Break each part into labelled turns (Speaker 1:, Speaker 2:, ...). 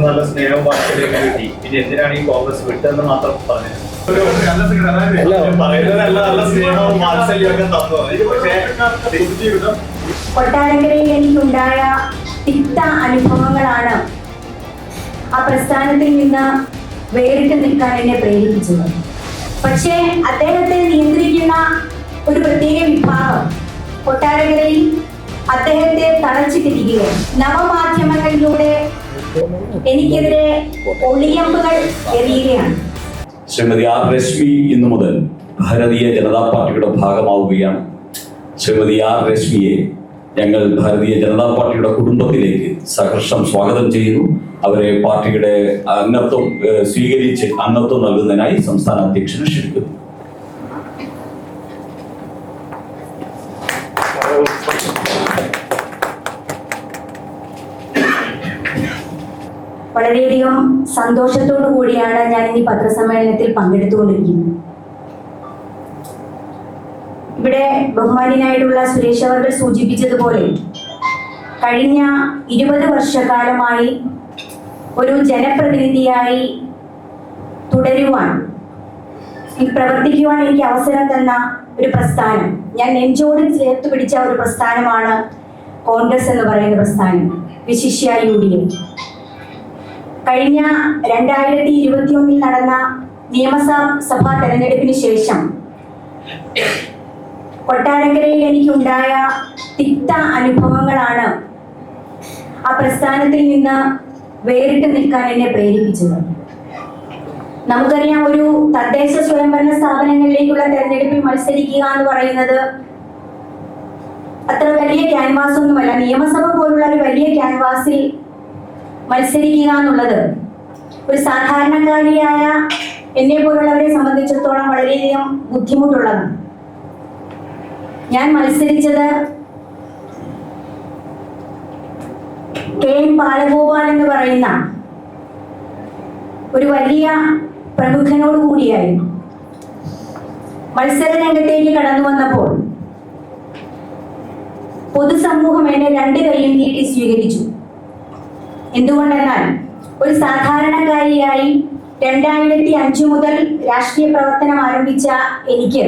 Speaker 1: നല്ല സ്നേഹവും വാത്സല്യമൊക്കെ കിട്ടി. പിന്നെ എന്തിനാണ് ഈ കോൺഗ്രസ് വിട്ടതെന്ന് മാത്രം പറഞ്ഞത്. നല്ല സ്നേഹവും വാത്സല്യമൊക്കെ തന്നു.
Speaker 2: കൊട്ടാരക്കരയിൽ എനിക്കുണ്ടായ തിക്ത അനുഭവങ്ങളാണ് ആ പ്രസ്ഥാനത്തിൽ നിന്ന് വേറിട്ട് നിൽക്കാൻ എന്നെ പ്രേരിപ്പിച്ചത്. പക്ഷേ അദ്ദേഹത്തെ നിയന്ത്രിക്കുന്ന ഒരു പ്രത്യേക വിഭാഗം കൊട്ടാരക്കരയിൽ അദ്ദേഹത്തെ തളച്ചിട്ടിരിക്കുകയാണ്. നവമാധ്യമങ്ങളിലൂടെ എനിക്കെതിരെ ഒളിയമ്പുകൾ എറിയുകയാണ്.
Speaker 3: ശ്രീമതി ആർ രശ്മി ഇന്നു മുതൽ ഭാരതീയ ജനതാ പാർട്ടിയുടെ ഭാഗമാവുകയാണ്. ശ്രീമതി ആർ രശ്മിയെ ഞങ്ങൾ ഭാരതീയ ജനതാ പാർട്ടിയുടെ കുടുംബത്തിലേക്ക് സഹർഷം സ്വാഗതം ചെയ്യുന്നു. അവരെ പാർട്ടിയുടെ അംഗത്വം സ്വീകരിച്ച് അംഗത്വം നൽകുന്നതിനായി സംസ്ഥാന അധ്യക്ഷനെ ക്ഷണിക്കുന്നു.
Speaker 2: വളരെയധികം സന്തോഷത്തോടു കൂടിയാണ് ഞാൻ ഈ പത്രസമ്മേളനത്തിൽ പങ്കെടുത്തുകൊണ്ടിരിക്കുന്നത്. ഇവിടെ ബഹുമാന്യനായിട്ടുള്ള സുരേഷ് അവർ സൂചിപ്പിച്ചതുപോലെ കഴിഞ്ഞ 20 വർഷക്കാലമായി ഒരു ജനപ്രതിനിധിയായി തുടരുവാൻ, പ്രവർത്തിക്കുവാൻ എനിക്ക് അവസരം തന്ന ഒരു പ്രസ്ഥാനം, ഞാൻ നെഞ്ചോട് ചേർത്ത് പിടിച്ച ഒരു പ്രസ്ഥാനമാണ് കോൺഗ്രസ് എന്ന് പറയുന്ന പ്രസ്ഥാനം, വിശിഷ്യ UDF. കഴിഞ്ഞ 2021 നടന്ന നിയമസഭാ തെരഞ്ഞെടുപ്പിന് ശേഷം കൊട്ടാരക്കരയിൽ എനിക്കുണ്ടായ തിക്ത അനുഭവങ്ങളാണ് ആ പ്രസ്ഥാനത്തിൽ നിന്ന് വേറിട്ട് നിൽക്കാൻ എന്നെ പ്രേരിപ്പിച്ചത്. നമുക്കറിയാം, ഒരു തദ്ദേശ സ്വയംഭരണ സ്ഥാപനങ്ങളിലേക്കുള്ള തെരഞ്ഞെടുപ്പിൽ മത്സരിക്കുക എന്ന് പറയുന്നത് അത്ര വലിയ ക്യാൻവാസ് ഒന്നുമല്ല. നിയമസഭ പോലുള്ള ഒരു വലിയ ക്യാൻവാസിൽ മത്സരിക്കുക എന്നുള്ളത് ഒരു സാധാരണക്കാരിയായ എന്നെ പോലുള്ളവരെ സംബന്ധിച്ചിടത്തോളം വളരെയധികം ബുദ്ധിമുട്ടുള്ളതാണ്. ഞാൻ മത്സരിച്ചത് KN ബാലഗോപാൽ എന്ന് പറയുന്ന ഒരു വലിയ പ്രമുഖനോട് കൂടിയായിരുന്നു. മത്സര രംഗത്തേക്ക് കടന്നു വന്നപ്പോൾ പൊതുസമൂഹം എന്നെ 2 കൈയും നീട്ടി സ്വീകരിച്ചു. എന്തുകൊണ്ടെന്നാൽ ഒരു സാധാരണക്കാരിയായി 2005 മുതൽ രാഷ്ട്രീയ പ്രവർത്തനം ആരംഭിച്ച എനിക്ക്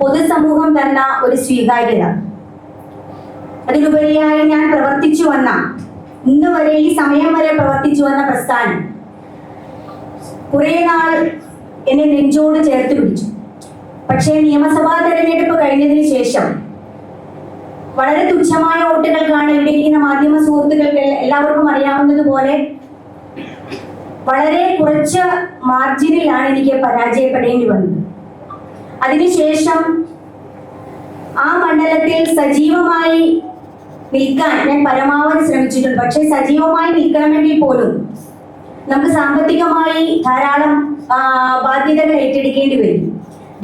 Speaker 2: പൊതുസമൂഹം തന്ന ഒരു സ്വീകാര്യത, അതിലുപരിയായി ഞാൻ പ്രവർത്തിച്ചു വന്ന, ഇന്ന് വരെ ഈ സമയം വരെ പ്രവർത്തിച്ചു വന്ന പ്രസ്ഥാനം കുറെ നാൾ എന്നെ നെഞ്ചോട് ചേർത്ത് പിടിച്ചു. പക്ഷേ നിയമസഭാ തെരഞ്ഞെടുപ്പ് കഴിഞ്ഞതിന് ശേഷം വളരെ തുച്ഛമായ വോട്ടുകൾക്കാണ് ഇവിടെ ഇരിക്കുന്ന മാധ്യമ സുഹൃത്തുക്കൾക്ക് എല്ലാവർക്കും അറിയാവുന്നതുപോലെ വളരെ കുറച്ച് മാർജിനിലാണ് എനിക്ക് പരാജയപ്പെടേണ്ടി വന്നത്. അതിനുശേഷം ആ മണ്ഡലത്തിൽ സജീവമായി നിൽക്കാൻ ഞാൻ പരമാവധി ശ്രമിച്ചിട്ടുണ്ട്. പക്ഷേ സജീവമായി നിൽക്കണമെങ്കിൽ പോലും നമുക്ക് സാമ്പത്തികമായി ധാരാളം ബാധ്യതകൾ ഏറ്റെടുക്കേണ്ടി വരും.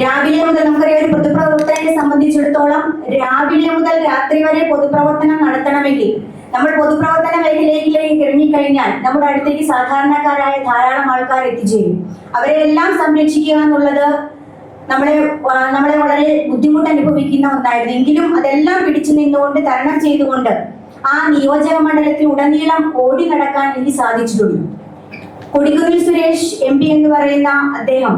Speaker 2: രാവിലെ മുതൽ, നമുക്കറിയാം, ഒരു പൊതുപ്രവർത്തകനെ സംബന്ധിച്ചിടത്തോളം രാവിലെ മുതൽ രാത്രി വരെ പൊതുപ്രവർത്തനം നടത്തണമെങ്കിൽ നമ്മൾ പൊതുപ്രവർത്തന മേഖലയിലേക്ക് ഇറങ്ങിക്കഴിഞ്ഞാൽ നമ്മുടെ അടുത്തേക്ക് സാധാരണക്കാരായ ധാരാളം ആൾക്കാർ എത്തിച്ചേരും. അവരെ എല്ലാം സംരക്ഷിക്കുക എന്നുള്ളത് നമ്മളെ വളരെ ബുദ്ധിമുട്ട് അനുഭവിക്കുന്ന ഒന്നായിരുന്നു. എങ്കിലും അതെല്ലാം പിടിച്ചു നിന്നുകൊണ്ട്, തരണം ചെയ്തുകൊണ്ട് ആ നിയോജക മണ്ഡലത്തിൽ ഉടനീളം ഓടി നടക്കാൻ എനിക്ക് സാധിച്ചിട്ടുണ്ട്. കൊടിക്കുന്നിൽ സുരേഷ് MP എന്ന് പറയുന്ന അദ്ദേഹം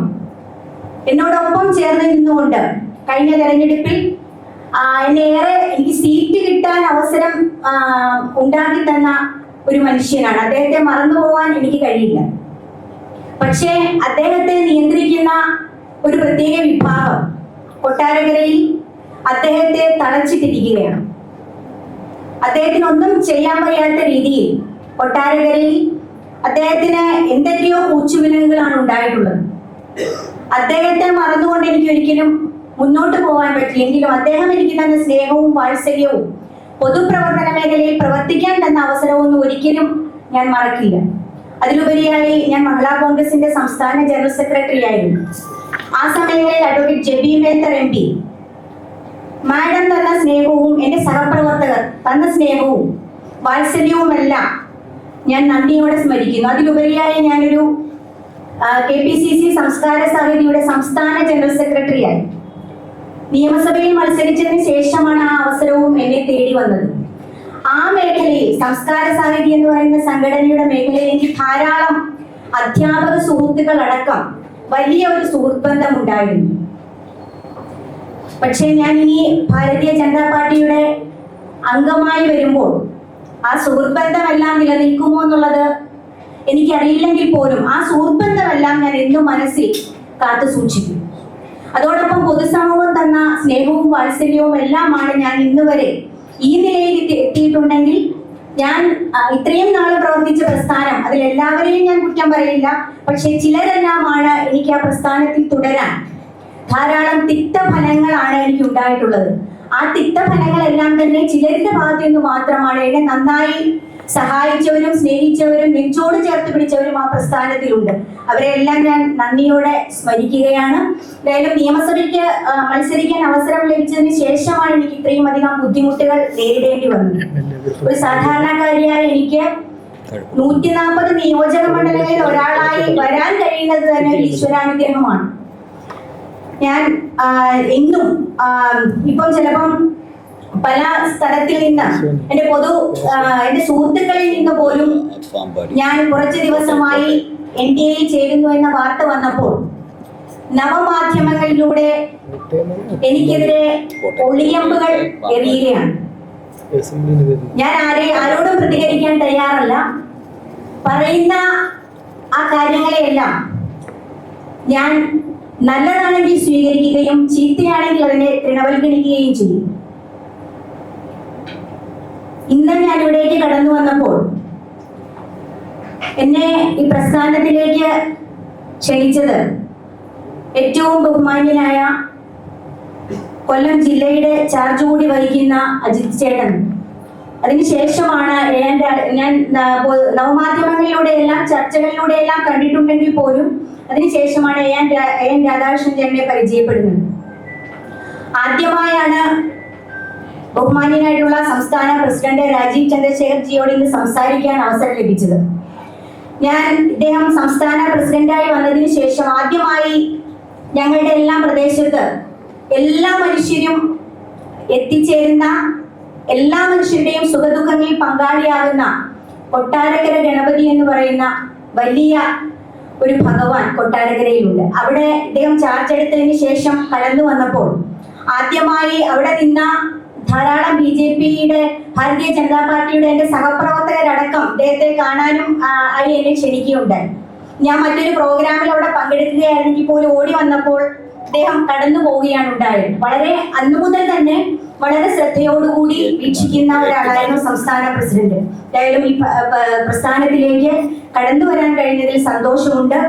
Speaker 2: എന്നോടൊപ്പം ചേർന്ന് നിന്നുകൊണ്ട് കഴിഞ്ഞ തെരഞ്ഞെടുപ്പിൽ എനിക്ക് സീറ്റ് കിട്ടാൻ അവസരം ഉണ്ടാക്കി തന്ന ഒരു മനുഷ്യനാണ്. അദ്ദേഹത്തെ മറന്നുപോകാൻ എനിക്ക് കഴിയില്ല. പക്ഷേ അദ്ദേഹത്തെ നിയന്ത്രിക്കുന്ന ഒരു പ്രത്യേക വിഭാഗം കൊട്ടാരക്കരയിൽ അദ്ദേഹത്തെ തളച്ചിട്ടിരിക്കുകയാണ്. അദ്ദേഹത്തിനൊന്നും ചെയ്യാൻ വയ്യാത്ത രീതിയിൽ കൊട്ടാരക്കരയിൽ അദ്ദേഹത്തിന് എന്തൊക്കെയോ കൂച്ചുവിലങ്ങുകളാണ് ഉണ്ടായിട്ടുള്ളത്. അദ്ദേഹത്തെ മറന്നുകൊണ്ട് എനിക്ക് ഒരിക്കലും മുന്നോട്ട് പോകാൻ പറ്റില്ലെങ്കിലും അദ്ദേഹം എനിക്ക് തന്ന സ്നേഹവും വാത്സല്യവും പൊതുപ്രവർത്തന മേഖലയിൽ പ്രവർത്തിക്കാൻ തന്ന അവസരമൊന്നും ഒരിക്കലും ഞാൻ മറക്കില്ല. അതിലുപരിയായി ഞാൻ മഹിളാ കോൺഗ്രസിന്റെ സംസ്ഥാന ജനറൽ സെക്രട്ടറി ആയിരുന്നു. ആ സമയങ്ങളിൽ advocate Jebi Mather MP madam തന്ന സ്നേഹവും എന്റെ സഹപ്രവർത്തകർ തന്ന സ്നേഹവും വാത്സല്യവുമെല്ലാം ഞാൻ നന്ദിയോടെ സ്മരിക്കുന്നു. അതിലുപരിയായി ഞാനൊരു KPCC സംസ്കാര സമിതിയുടെ സംസ്ഥാന ജനറൽ സെക്രട്ടറി ആയി. നിയമസഭയിൽ മത്സരിച്ചതിന് ശേഷമാണ് ആ അവസരവും എന്നെ തേടി വന്നത്. ആ മേഖലയിൽ സംസ്കാര സാഹിത്യം എന്ന് പറയുന്ന സംഘടനയുടെ മേഖലയിൽ എനിക്ക് ധാരാളം അധ്യാപക സുഹൃത്തുക്കൾ അടക്കം വലിയ ഒരു സുഹൃത്ത് ബന്ധം ഉണ്ടായിരുന്നു. പക്ഷെ ഞാൻ ഇനി ഭാരതീയ ജനതാ പാർട്ടിയുടെ അംഗമായി വരുമ്പോൾ ആ സുഹൃത്ത് ബന്ധമെല്ലാം നിലനിൽക്കുമോ എന്നുള്ളത് എനിക്കറിയില്ലെങ്കിൽ പോലും ആ സുഹൃത്ത് ബന്ധമെല്ലാം ഞാൻ എന്നും മനസ്സിൽ കാത്തു സൂക്ഷിക്കും. അതോടൊപ്പം പൊതുസമൂഹം തന്ന സ്നേഹവും വാത്സല്യവും എല്ലാമാണ് ഞാൻ ഇന്ന് വരെ ഈ നിലയിൽ എത്തിയിട്ടുണ്ടെങ്കിൽ ഞാൻ ഇത്രയും നാൾ പ്രവർത്തിച്ച പ്രസ്ഥാനം അതിൽ എല്ലാവരെയും ഞാൻ കുറ്റം പറയില്ല, പക്ഷെ ചിലരെല്ലാമാണ് എനിക്ക് ആ പ്രസ്ഥാനത്തിൽ തുടരാൻ ധാരാളം തിക്തഫലങ്ങളാണ് എനിക്ക് ഉണ്ടായിട്ടുള്ളത്. ആ തിക്തഫലങ്ങളെല്ലാം തന്നെ ചിലരുടെ ഭാഗത്തു നിന്ന് മാത്രമാണ്. എന്നെ നന്നായി സഹായിച്ചവരും സ്നേഹിച്ചവരും നെഞ്ചോട് ചേർത്ത് പിടിച്ചവരും ആ പ്രസ്ഥാനത്തിലുണ്ട്. അവരെല്ലാം ഞാൻ നന്ദിയോടെ സ്മരിക്കുകയാണ്. എന്തായാലും നിയമസഭയ്ക്ക് മത്സരിക്കാൻ അവസരം ലഭിച്ചതിന് ശേഷമാണ് എനിക്ക് ഇത്രയും അധികം ബുദ്ധിമുട്ടുകൾ നേരിടേണ്ടി വന്നത്. ഒരു സാധാരണക്കാരിയായ എനിക്ക് 140 നിയോജക മണ്ഡലങ്ങളിൽ ഒരാളായി വരാൻ കഴിയുന്നത് തന്നെ ഒരു ഈശ്വരാനുഗ്രഹമാണ്. ഞാൻ എന്നും ഇപ്പം ചിലപ്പം പല സ്ഥലത്തിൽ നിന്ന് എന്റെ സുഹൃത്തുക്കളിൽ നിന്ന് പോലും ഞാൻ കുറച്ചു ദിവസമായി NDA ചേരുന്നു എന്ന വാർത്ത വന്നപ്പോൾ നവമാധ്യമങ്ങളിലൂടെ എനിക്കെതിരെ ഒളിയമ്പുകൾ എറിയുകയാണ്. ഞാൻ ആരോടും പ്രതികരിക്കാൻ തയ്യാറല്ല. പറയുന്ന ആ കാര്യങ്ങളെയെല്ലാം ഞാൻ നല്ലതാണെങ്കിൽ സ്വീകരിക്കുകയും ചീത്തയാണെങ്കിൽ അതിനെ തൃണവൽക്കരിക്കുകയും ചെയ്യും. ഇന്ന് ഞാൻ ഇവിടേക്ക് കടന്നു വന്നപ്പോൾ എന്നെ ഈ പ്രസ്ഥാനത്തിലേക്ക് ക്ഷണിച്ചത് ഏറ്റവും ബഹുമാന്യനായ കൊല്ലം ജില്ലയുടെ ചാർജ് കൂടി വഹിക്കുന്ന അജിത് ചേട്ടൻ. അതിനുശേഷമാണ് ഞാൻ നവമാധ്യമങ്ങളിലൂടെ എല്ലാം ചർച്ചകളിലൂടെ എല്ലാം കണ്ടിട്ടുണ്ടെങ്കിൽ പോലും അതിനുശേഷമാണ് എൻ രാധാകൃഷ്ണൻ ചേട്ടനെ പരിചയപ്പെടുന്നത്. ആദ്യമായാണ് ബഹുമാന്യനായിട്ടുള്ള സംസ്ഥാന പ്രസിഡന്റ് രാജീവ് ചന്ദ്രശേഖർ ജിയോട് ഇന്ന് സംസാരിക്കാൻ അവസരം ലഭിച്ചത്. ഇദ്ദേഹം സംസ്ഥാന പ്രസിഡന്റായി വന്നതിന് ശേഷം ആദ്യമായി ഞങ്ങളുടെ എല്ലാം പ്രദേശത്ത് എല്ലാ മനുഷ്യരും എത്തിച്ചേരുന്ന, എല്ലാ മനുഷ്യരുടെയും സുഖദുഃഖങ്ങളിൽ പങ്കാളിയാകുന്ന കൊട്ടാരക്കര ഗണപതി എന്ന് പറയുന്ന വലിയ ഒരു ഭഗവാൻ കൊട്ടാരക്കരയിലുണ്ട്. അവിടെ ഇദ്ദേഹം ചാർജ് എടുത്തതിന് ശേഷം കടന്നു വന്നപ്പോൾ ആദ്യമായി അവിടെ നിന്ന ധാരാളം BJPയുടെ ഭാരതീയ ജനതാ പാർട്ടിയുടെ എന്റെ സഹപ്രവർത്തകരടക്കം അദ്ദേഹത്തെ കാണാനും ആയി എന്നെ ക്ഷണിക്കുകയുണ്ടായി. ഞാൻ മറ്റൊരു പ്രോഗ്രാമിൽ അവിടെ പങ്കെടുക്കുകയായിരുന്നെങ്കിൽ പോലും ഓടി വന്നപ്പോൾ അദ്ദേഹം കടന്നു പോവുകയാണ് ഉണ്ടായത്. അന്നു മുതൽ തന്നെ വളരെ ശ്രദ്ധയോടുകൂടി വീക്ഷിക്കുന്ന ഒരാളായിരുന്നു സംസ്ഥാന പ്രസിഡന്റ്. എന്തായാലും ഈ പ്രസ്ഥാനത്തിലേക്ക് കടന്നു വരാൻ കഴിഞ്ഞതിൽ സന്തോഷമുണ്ട്.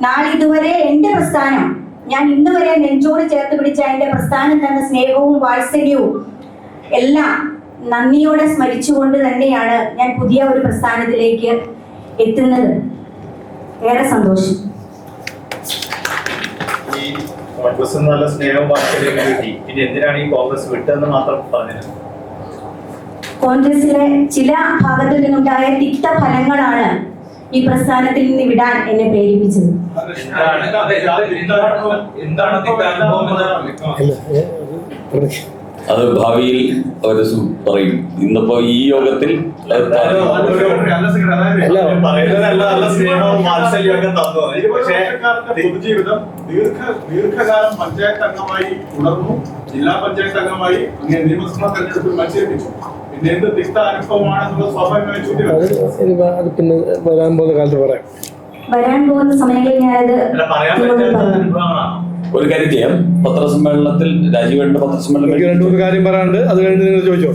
Speaker 2: നാളിതുവരെ എന്റെ പ്രസ്ഥാനം, ഞാൻ ഇന്ന് വരെ നെഞ്ചോട് ചേർത്ത് പിടിച്ച എന്റെ പ്രസ്ഥാനം തന്ന സ്നേഹവും വാത്സല്യവും എല്ലാം നന്ദിയോടെ സ്മരിച്ചുകൊണ്ട് തന്നെയാണ് ഞാൻ പുതിയ ഒരു പ്രസ്ഥാനത്തിലേക്ക് എത്തുന്നത്. ഏറെ സന്തോഷം.
Speaker 1: ഈ കോൺഗ്രസ് നല്ല സ്നേഹവും വാത്സല്യം കിട്ടി, പിന്നെ എന്തിനാണ് ഈ കോൺഗ്രസ് വിട്ടതെന്ന് മാത്രം പറഞ്ഞത്?
Speaker 2: കോൺഗ്രസിലെ ചില ഭാഗത്തു നിന്നുണ്ടായ തിക്ത ഫലങ്ങളാണ് ഈ പ്രസ്ഥാനത്തിൽ നിന്ന് വിടാൻ എന്നെ പ്രേരിപ്പിച്ചത്.
Speaker 3: അത് ഭാവിയിൽ അവർ പറയും. ഇന്നിപ്പോ ഈ യോഗത്തിൽ
Speaker 4: പൊതുജീവിതം ദീർഘകാലം പഞ്ചായത്ത് അംഗമായി തുടർന്നു, ജില്ലാ പഞ്ചായത്ത് അംഗമായി, അങ്ങനെ നിയമസഭാ തെരഞ്ഞെടുപ്പിൽ മത്സരിപ്പിച്ചു. പിന്നെ എന്ത് തിക്ത അനുഭവമാണെന്നുള്ളത് സ്വാഭാവികമായി ചോദ്യം.
Speaker 5: അത് പിന്നെ വരാൻ പോകുന്ന കാലത്ത് പറയാം.
Speaker 2: വരാൻ പോകുന്ന സമയങ്ങളിൽ ഞാനത്
Speaker 3: ഒരു കാര്യം ചെയ്യാം. പത്രസമ്മേളനത്തിൽ രാജീവേട്ടന്റെ പത്രസമ്മേളനം
Speaker 5: 2-3 കാര്യം പറയാനുണ്ട്. അത് കഴിഞ്ഞ് നിങ്ങൾ ചോദിച്ചോ.